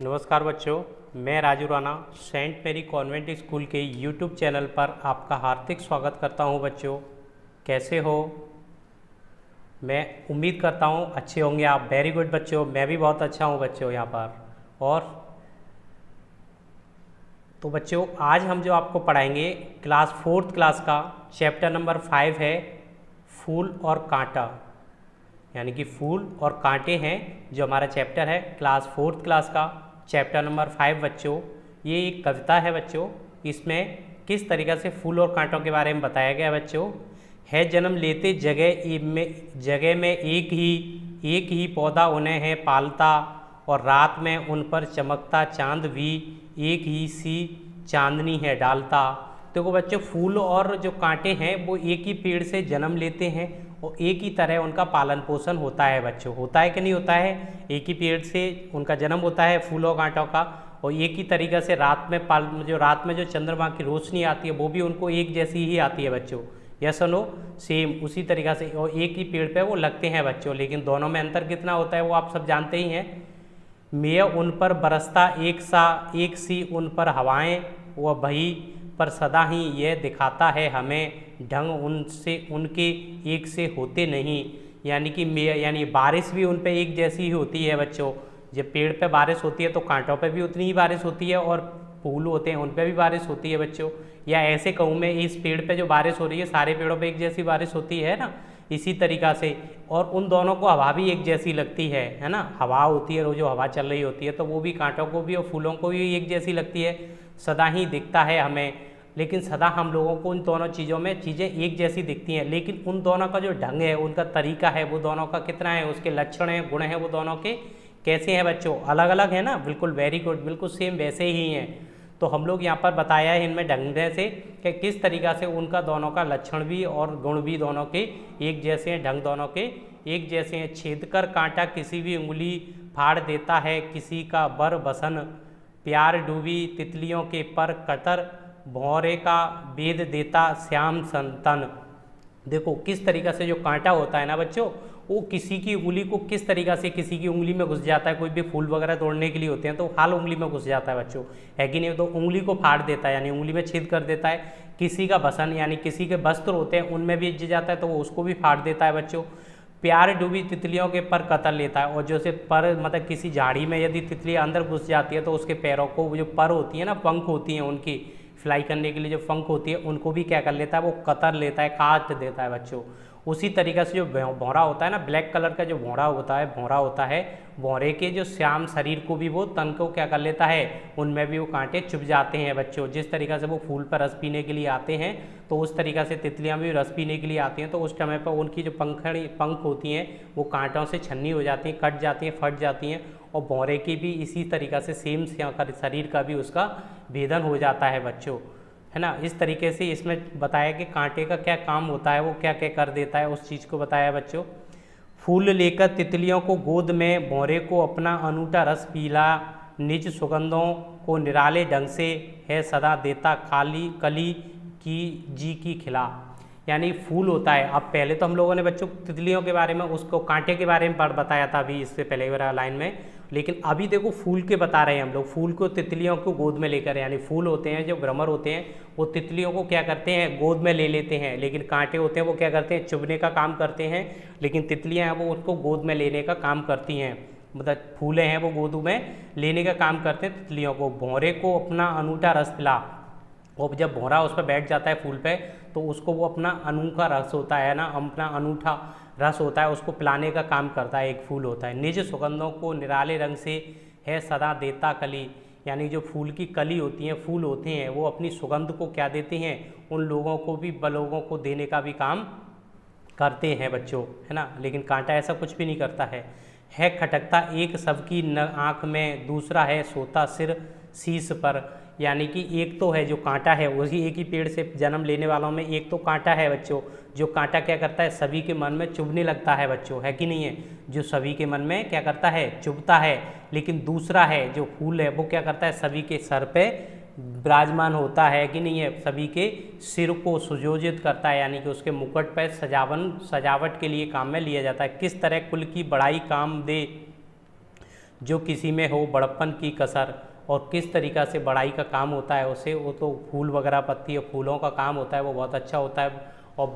नमस्कार बच्चों, मैं राजू राणा सेंट मेरी कॉन्वेंट स्कूल के यूट्यूब चैनल पर आपका हार्दिक स्वागत करता हूं। बच्चों कैसे हो? मैं उम्मीद करता हूं अच्छे होंगे आप। वेरी गुड बच्चों, मैं भी बहुत अच्छा हूं बच्चों यहाँ पर। और तो बच्चों आज हम जो आपको पढ़ाएंगे क्लास 4th क्लास का चैप्टर नंबर 5 है फूल और कांटा, यानी कि फूल और कांटे हैं जो हमारा चैप्टर है क्लास 4th क्लास का चैप्टर नंबर 5। बच्चों ये एक कविता है बच्चों, इसमें किस तरीक़े से फूल और कांटों के बारे में बताया गया है बच्चों। है जन्म लेते जगह में एक ही पौधा उन्हें है पालता, और रात में उन पर चमकता चांद भी एक ही सी चांदनी है डालता। देखो बच्चों, फूल और जो कांटे हैं वो एक ही पेड़ से जन्म लेते हैं और एक ही तरह उनका पालन पोषण होता है बच्चों। होता है कि नहीं होता है? एक ही पेड़ से उनका जन्म होता है फूल और कांटों का, और एक ही तरीक़े से रात में जो चंद्रमा की रोशनी आती है वो भी उनको एक जैसी ही आती है बच्चों। यस और नो? सेम उसी तरीक़ा से, और एक ही पेड़ पे वो लगते हैं बच्चों। लेकिन दोनों में अंतर कितना होता है वो आप सब जानते ही हैं। मेय उन पर बरसता एक सी उन पर हवाएं, वह भई पर सदा ही यह दिखाता है हमें ढंग उनसे उनके एक से होते नहीं। यानी कि यानी बारिश भी उन पे एक जैसी ही होती है बच्चों। जब पेड़ पे बारिश होती है तो कांटों पे भी उतनी ही बारिश होती है, और फूल होते हैं उन पे भी बारिश होती है बच्चों। या ऐसे कहूँ मैं, इस पेड़ पे जो बारिश हो रही है सारे पेड़ों पे एक जैसी बारिश होती है ना, इसी तरीक़ा से। और उन दोनों को हवा भी एक जैसी लगती है ना। हवा होती है, जो हवा चल रही होती है तो वो भी कांटों को भी और फूलों को भी एक जैसी लगती है। सदा ही दिखता है हमें, लेकिन सदा हम लोगों को उन दोनों चीज़ों में चीज़ें एक जैसी दिखती हैं, लेकिन उन दोनों का जो ढंग है, उनका तरीका है, वो दोनों का कितना है, उसके लक्षण हैं, गुण हैं, वो दोनों के कैसे हैं बच्चों, अलग अलग है ना। बिल्कुल वेरी गुड, बिल्कुल सेम वैसे ही हैं। तो हम लोग यहाँ पर बताया है इनमें ढंग से कि किस तरीक़ा से उनका दोनों का लक्षण भी और गुण भी दोनों के एक जैसे हैं, ढंग दोनों के एक जैसे हैं। छेद कर कांटा किसी भी उंगली फाड़ देता है, किसी का बर बसन प्यार डूबी तितलियों के पर कतर भौरे का वेद देता श्याम संतन। देखो किस तरीक़ा से जो कांटा होता है ना बच्चों, वो किसी की उंगली को किस तरीक़ा से किसी की उंगली में घुस जाता है। कोई भी फूल वगैरह तोड़ने के लिए होते हैं तो हाल उंगली में घुस जाता है बच्चों, है कि नहीं? तो उंगली को फाड़ देता है, यानी उंगली में छेद कर देता है। किसी का बसन यानी किसी के वस्त्र होते हैं उनमें भी इज्ज जाता है तो वो उसको भी फाड़ देता है बच्चों। प्यार डूबी तितलियों के पर कतर लेता है, और जैसे पर मतलब किसी झाड़ी में यदि तितली अंदर घुस जाती है तो उसके पैरों को जो पर होती है ना, पंख होती हैं उनकी फ्लाई करने के लिए जो पंख होती है उनको भी क्या कर लेता है, वो कतर लेता है, काट देता है बच्चों। उसी तरीक़े से जो भौरा होता है ना, ब्लैक कलर का जो भौरा होता है, भौरे के जो श्याम शरीर को भी वो तन को क्या कर लेता है, उनमें भी वो कांटे चुभ जाते हैं बच्चों। जिस तरीक़े से वो फूल पर रस पीने के लिए आते हैं तो उस तरीक़े से तितलियाँ भी रस पीने के लिए आती हैं, तो उस समय पर उनकी जो पंख होती हैं वो कांटों से छन्नी हो जाती हैं, कट जाती हैं, फट जाती हैं। और भौरे की भी इसी तरीक़ा से सेम शरीर का भी उसका भेदन हो जाता है बच्चों, है ना। इस तरीके से इसमें बताया कि कांटे का क्या काम होता है, वो क्या क्या कर देता है, उस चीज़ को बताया बच्चों। फूल लेकर तितलियों को गोद में भौरे को अपना अनूठा रस पीला, निज सुगंधों को निराले ढंग से है सदा देता खाली कली की जी की खिला। यानी फूल होता है। अब पहले तो हम लोगों ने बच्चों तितलियों के बारे में, उसको कांटे के बारे में बताया था अभी इससे पहले वाला लाइन में, लेकिन अभी देखो फूल के बता रहे हैं हम लोग। फूल को तितलियों को गोद में लेकर, यानी फूल होते हैं जो भ्रमर होते हैं वो तितलियों को क्या करते हैं, गोद में ले लेते हैं, लेकिन कांटे होते हैं वो क्या करते हैं, चुभने का काम करते हैं। लेकिन तितलियाँ हैं वो उसको गोद में लेने का काम करती हैं, मतलब फूले हैं वो गोद में लेने का काम करते हैं तितलियों को। भौरे को अपना अनूठा रस पिला, और जब भौरा उस पर बैठ जाता है फूल पे तो उसको वो अपना अनूठा रस होता है ना, अपना अनूठा रस होता है उसको पिलाने का काम करता है, एक फूल होता है। निज सुगंधों को निराले रंग से है सदा देता कली, यानी जो फूल की कली होती हैं, फूल होते हैं, वो अपनी सुगंध को क्या देते हैं, उन लोगों को भी लोगों को देने का भी काम करते हैं बच्चों, है ना। लेकिन कांटा ऐसा कुछ भी नहीं करता है खटकता एक सबकी आँख में, दूसरा है सोता सिर शीश पर। यानी कि एक तो है जो कांटा है, उसी एक ही पेड़ से जन्म लेने वालों में एक तो कांटा है बच्चों, जो कांटा क्या करता है, सभी के मन में चुभने लगता है बच्चों, है कि नहीं है? जो सभी के मन में क्या करता है, चुभता है। लेकिन दूसरा है जो फूल है वो क्या करता है, सभी के सर पे विराजमान होता है कि नहीं है, सभी के सिर को सुयोजित करता है, यानी कि उसके मुकुट पर सजावट के लिए काम में लिया जाता है। किस तरह कुल की बड़ाई काम दे जो किसी में हो बड़प्पन की कसर और किस तरीक़ा से बड़ाई का काम होता है उसे, वो तो फूल वगैरह पत्ती और फूलों का काम होता है वो बहुत अच्छा होता है और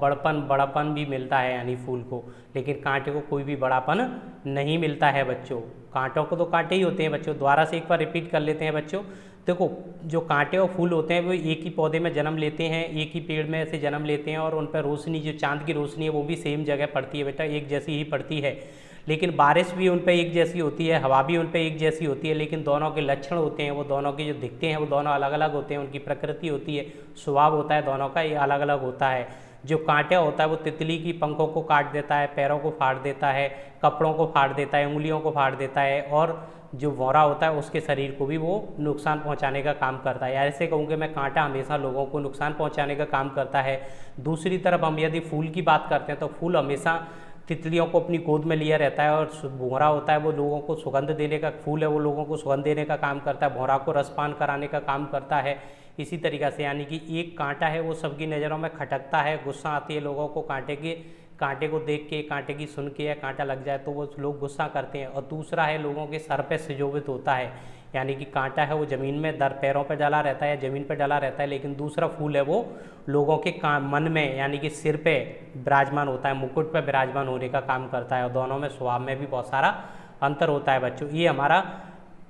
बड़ापन भी मिलता है यानी फूल को, लेकिन कांटे को कोई भी बड़ापन नहीं मिलता है बच्चों। कांटों को तो कांटे ही होते हैं बच्चों। दोबारा से एक बार रिपीट कर लेते हैं बच्चों। देखो जो कांटे और फूल होते हैं वो एक ही पौधे में जन्म लेते हैं, एक ही पेड़ में ऐसे जन्म लेते हैं और उन पर रोशनी, जो चांद की रोशनी है वो भी सेम जगह पड़ती है बेटा, एक जैसी ही पड़ती है। लेकिन बारिश भी उन पर एक जैसी होती है, हवा भी उन पर एक जैसी होती है, लेकिन दोनों के लक्षण होते हैं, वो दोनों के जो दिखते हैं वो दोनों अलग अलग होते हैं, उनकी प्रकृति होती है, स्वभाव होता है दोनों का ये अलग अलग होता है। जो कांटा होता है वो तितली की पंखों को काट देता है, पैरों को फाड़ देता है, कपड़ों को फाड़ देता है, उंगलियों को फाड़ देता है, और जो भौरा होता है उसके शरीर को भी वो नुकसान पहुंचाने का काम करता है। ऐसे कहूँगे मैं, कांटा हमेशा लोगों को नुकसान पहुंचाने का काम करता है। दूसरी तरफ हम यदि फूल की बात करते हैं तो फूल हमेशा तितलियों को अपनी गोद में लिया रहता है, और भौरा होता है वो लोगों को सुगंध देने का, फूल है वो लोगों को सुगंध देने का काम करता है, भौरा को रसपान कराने का काम करता है। इसी तरीक़ा से यानी कि एक कांटा है वो सबकी नज़रों में खटकता है, गुस्सा आती है लोगों को कांटे को देख के, कांटे की सुन के, या कांटा लग जाए तो वो लोग गुस्सा करते हैं। और दूसरा है लोगों के सर पे सुशोभित होता है, यानी कि कांटा है वो ज़मीन में पैरों पर डला रहता है या ज़मीन पर डला रहता है, लेकिन दूसरा फूल है वो लोगों के मन में यानी कि सिर पे विराजमान होता है, मुकुट पे विराजमान होने का काम करता है, और दोनों में स्वभाव में भी बहुत सारा अंतर होता है बच्चों। ये हमारा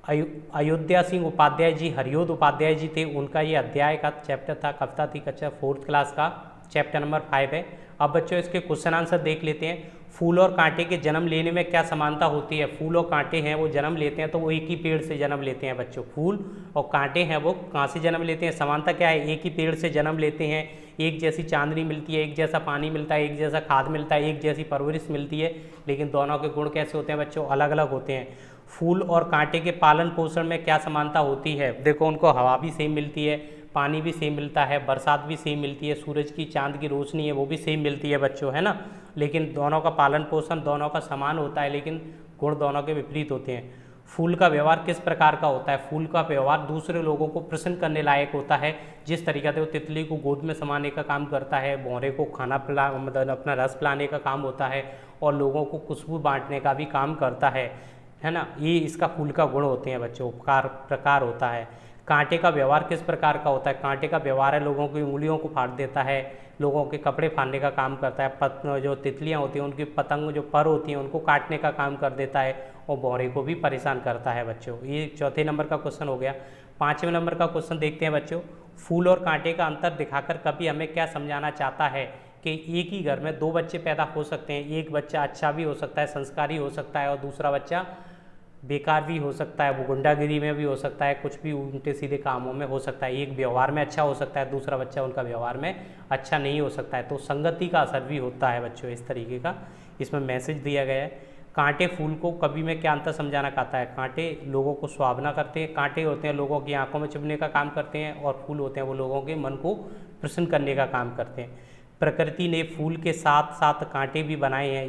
अयोध्या सिंह उपाध्याय जी, हरियोध उपाध्याय जी थे, उनका ये अध्याय का चैप्टर था, कविता थी कक्षा 4th क्लास का, चैप्टर नंबर 5 है। अब बच्चों इसके क्वेश्चन आंसर देख लेते हैं। फूल और कांटे के जन्म लेने में क्या समानता होती है? फूल और कांटे हैं वो जन्म लेते हैं तो वो एक ही पेड़ से जन्म लेते हैं बच्चों। फूल और कांटे हैं वो कहाँ से जन्म लेते हैं? समानता क्या है? एक ही पेड़ से जन्म लेते हैं, एक जैसी चांदनी मिलती है, एक जैसा पानी मिलता है, एक जैसा खाद मिलता है, एक जैसी परवरिश मिलती है, लेकिन दोनों के गुण कैसे होते हैं बच्चों? अलग अलग होते हैं। फूल और कांटे के पालन पोषण में क्या समानता होती है? देखो उनको हवा भी सेम मिलती है, पानी भी सेम मिलता है, बरसात भी सेम मिलती है, सूरज की चांद की रोशनी है वो भी सेम मिलती है बच्चों, है ना। लेकिन दोनों का पालन पोषण दोनों का समान होता है, लेकिन गुण दोनों के विपरीत होते हैं। फूल का व्यवहार किस प्रकार का होता है? फूल का व्यवहार दूसरे लोगों को प्रसन्न करने लायक होता है। जिस तरीके से वो तितली को गोद में समाने का काम करता है, भौरे को खाना मतलब अपना रस पिलाने का काम होता है, और लोगों को खुशबू बांटने का भी काम करता है ना। ये इसका फूल का गुण होते हैं बच्चों, प्रकार होता है। कांटे का व्यवहार किस प्रकार का होता है? कांटे का व्यवहार है लोगों की उंगलियों को फाड़ देता है, लोगों के कपड़े फाड़ने का काम करता है, जो तितलियां होती हैं उनकी पतंग जो पर होती हैं उनको काटने का काम कर देता है, और भौरे को भी परेशान करता है बच्चों। ये चौथे नंबर का क्वेश्चन हो गया। 5वें नंबर का क्वेश्चन देखते हैं बच्चों। फूल और कांटे का अंतर दिखाकर कवि हमें क्या समझाना चाहता है? कि एक ही घर में 2 बच्चे पैदा हो सकते हैं, एक बच्चा अच्छा भी हो सकता है, संस्कारी हो सकता है, और दूसरा बच्चा बेकार भी हो सकता है, वो गुंडागिरी में भी हो सकता है, कुछ भी उल्टे सीधे कामों में हो सकता है। एक व्यवहार में अच्छा हो सकता है, दूसरा बच्चा उनका व्यवहार में अच्छा नहीं हो सकता है। तो संगति का असर भी होता है बच्चों, इस तरीके का इसमें मैसेज दिया गया है। कांटे फूल को कवि में क्या अंतर समझाना चाहता है? कांटे लोगों को सुहावना करते हैं, कांटे होते हैं लोगों की आंखों में चुभने का काम करते हैं, और फूल होते हैं वो लोगों के मन को प्रसन्न करने का काम करते हैं। प्रकृति ने फूल के साथ साथ कांटे भी बनाए हैं,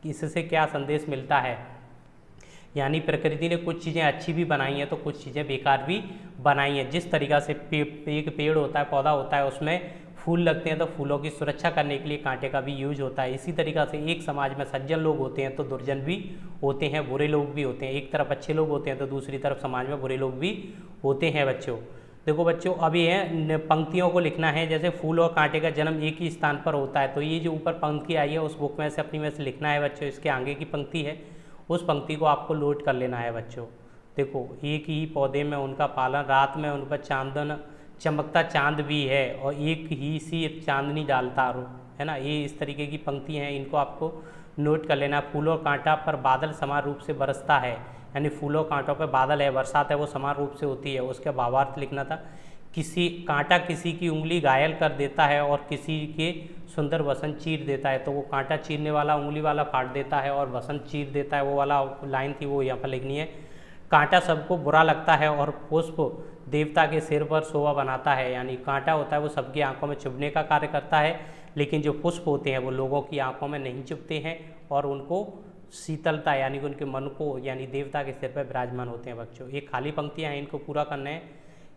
इससे क्या संदेश मिलता है? यानी प्रकृति ने कुछ चीज़ें अच्छी भी बनाई हैं तो कुछ चीज़ें बेकार भी बनाई हैं। जिस तरीक़ा से एक पेड़ होता है, पौधा होता है, उसमें फूल लगते हैं तो फूलों की सुरक्षा करने के लिए कांटे का भी यूज होता है। इसी तरीक़ा से एक समाज में सज्जन लोग होते हैं तो दुर्जन भी होते हैं, बुरे लोग भी होते हैं। एक तरफ अच्छे लोग होते हैं तो दूसरी तरफ समाज में बुरे लोग भी होते हैं बच्चों। देखो बच्चों, अब ये है पंक्तियों को लिखना है। जैसे फूल और कांटे का जन्म एक ही स्थान पर होता है, तो ये जो ऊपर पंक्ति आई है उस बुक में से अपनी में से लिखना है बच्चों। इसके आगे की पंक्ति है, उस पंक्ति को आपको नोट कर लेना है बच्चों। देखो, एक ही पौधे में उनका पालन, रात में उन पर चांदन चमकता चांद भी है, और एक ही सी चांदनी डालता है ना। ये इस तरीके की पंक्ति हैं, इनको आपको नोट कर लेना। फूलों और कांटा पर बादल समान रूप से बरसता है, यानी फूलों कांटों पर बादल है, बरसात है वो समान रूप से होती है। उसके भावार्थ लिखना था। कांटा किसी की उंगली घायल कर देता है और किसी के सुंदर वसंत चीर देता है। तो वो कांटा चीरने वाला उंगली वाला फाड़ देता है और वसंत चीर देता है, वो वाला लाइन थी वो यहाँ पर लिखनी है। कांटा सबको बुरा लगता है और पुष्प देवता के सिर पर शोभा बनाता है। यानी कांटा होता है वो सबकी आंखों में चुभने का कार्य करता है, लेकिन जो पुष्प होते हैं वो लोगों की आंखों में नहीं चुभते हैं और उनको शीतलता यानी कि उनके मन को यानी देवता के सिर पर विराजमान होते हैं बच्चों। ये खाली पंक्तियाँ हैं, इनको पूरा करना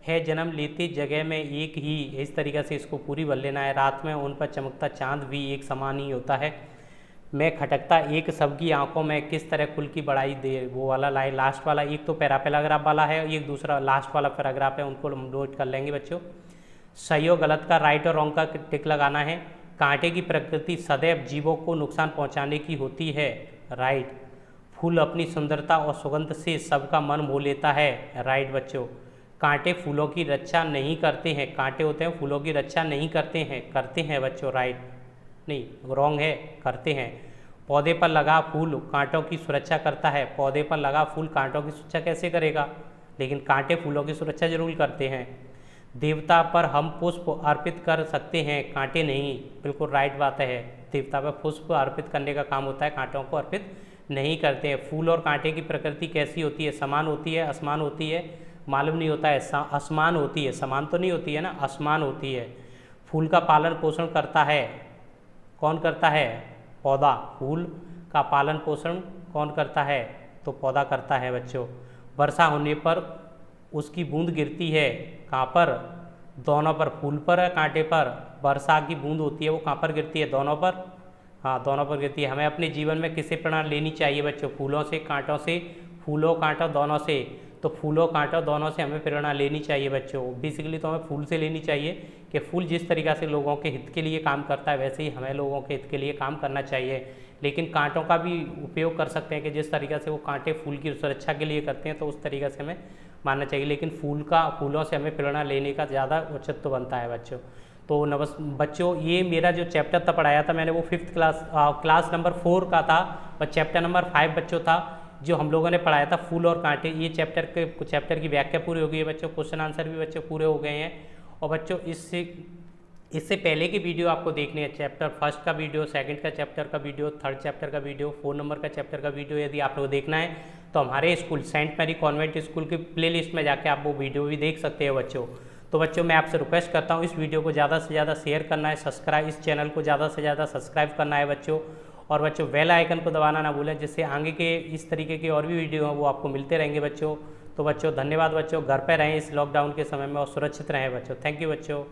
है जन्म लेते जगह में एक ही, इस तरीक़े से इसको पूरी भर लेना है। रात में उन पर चमकता चांद भी एक समान ही होता है। मैं खटकता एक सबकी आंखों में किस तरह कुल की बड़ाई दे, वो वाला लाइन लास्ट वाला, एक तो पैराग्राफ वाला है, एक दूसरा लास्ट वाला पैराग्राफ है, उनको नोट कर लेंगे बच्चों। सही और गलत का राइट और रॉन्ग का टिक लगाना है। कांटे की प्रकृति सदैव जीवों को नुकसान पहुंचाने की होती है, राइट। फूल अपनी सुंदरता और सुगंध से सबका मन मोह लेता है, राइट बच्चों। कांटे फूलों की रक्षा नहीं करते हैं, कांटे होते हैं फूलों की रक्षा नहीं करते हैं बच्चों, राइट नहीं रॉन्ग है, करते हैं। पौधे पर लगा फूल कांटों की सुरक्षा करता है, पौधे पर लगा फूल कांटों की सुरक्षा कैसे करेगा, लेकिन कांटे फूलों की सुरक्षा जरूर करते हैं। देवता पर हम पुष्प अर्पित कर सकते हैं, कांटे नहीं, बिल्कुल राइट बात है। देवता पर पुष्प अर्पित करने का काम होता है, कांटों को अर्पित नहीं करते हैं। फूल और कांटे की प्रकृति कैसी होती है, समान होती है, असमान होती है, मालूम नहीं होता है, असमान होती है, समान तो नहीं होती है ना, असमान होती है। फूल का पालन पोषण करता है, कौन करता है, पौधा। फूल का पालन पोषण कौन करता है, तो पौधा करता है बच्चों। वर्षा होने पर उसकी बूंद गिरती है, कहाँ पर, दोनों पर, फूल पर है कांटे पर। वर्षा की बूंद होती है वो कहाँ पर गिरती है, दोनों पर, हाँ दोनों पर गिरती है। हमें अपने जीवन में किससे प्रेरणा लेनी चाहिए बच्चों, फूलों से कांटों से, फूलों कांटों दोनों से। तो फूलों कांटों दोनों से हमें प्रेरणा लेनी चाहिए बच्चों। बेसिकली तो हमें फूल से लेनी चाहिए कि फूल जिस तरीक़ा से लोगों के हित के लिए काम करता है वैसे ही हमें लोगों के हित के लिए काम करना चाहिए। लेकिन कांटों का भी उपयोग कर सकते हैं कि जिस तरीक़ा से वो कांटे फूल की सुरक्षा के लिए करते हैं तो उस तरीक़े से हमें मानना चाहिए। लेकिन फूलों से हमें प्रेरणा लेने का ज़्यादा औचित्य बनता है बच्चों। तो बच्चों ये मेरा जो चैप्टर था पढ़ाया था मैंने वो 5th क्लास नंबर 4 का था और चैप्टर नंबर 5 बच्चों था जो हम लोगों ने पढ़ाया था, फूल और कांटे। ये चैप्टर की व्याख्या पूरी हो गई है बच्चों, क्वेश्चन आंसर भी बच्चों पूरे हो गए हैं। और बच्चों इससे पहले की वीडियो आपको देखनी है, चैप्टर 1 का वीडियो, 2 का चैप्टर का वीडियो, 3rd चैप्टर का वीडियो, 4 नंबर का चैप्टर का वीडियो यदि आप लोग देखना है तो हमारे school Saint Mary convent school की प्लेलिस्ट में जाके आप वो वीडियो भी देख सकते हैं बच्चों। तो बच्चों मैं आपसे रिक्वेस्ट करता हूँ इस वीडियो को ज़्यादा से ज़्यादा शेयर करना है, सब्सक्राइब, इस चैनल को ज़्यादा से ज़्यादा सब्सक्राइब करना है बच्चों। और बच्चों बेल आइकन को दबाना ना भूलें, जिससे आगे के इस तरीके के और भी वीडियो हैं वो आपको मिलते रहेंगे बच्चों। तो बच्चों धन्यवाद बच्चों, घर पे रहें इस लॉकडाउन के समय में और सुरक्षित रहें बच्चों। थैंक यू बच्चों।